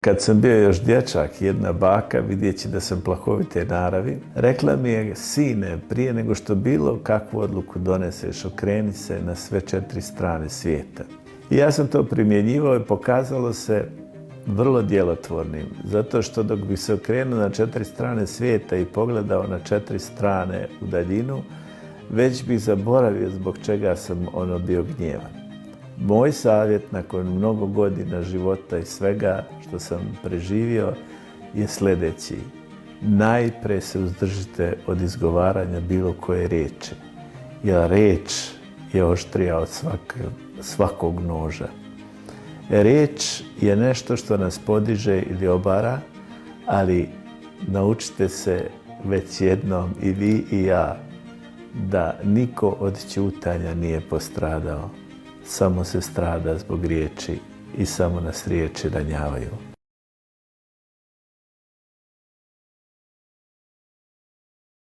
Kad sam bio još dječak, jedna baka, vidjeći da sam plahovite naravi, rekla mi je: sine, prije nego što bilo kakvu odluku doneseš, okreni se na sve 4 strane svijeta. I ja sam to primjenjivao i pokazalo se vrlo djelotvornim, zato što dok bi se okrenuo na 4 strane svijeta i pogledao na 4 strane u daljinu, već bih zaboravio zbog čega sam bio gnjevan. Moj savjet nakon mnogo godina života i svega što sam preživio je sljedeći. Najprije se uzdržite od izgovaranja bilo koje riječi, jer riječ je oštrija od svakog noža. Riječ je nešto što nas podiže ili obara, ali naučite se već jednom i vi i ja da niko od ćutanja nije postradao. Samo se strada zbog riječi i samo nas riječi ranjavaju.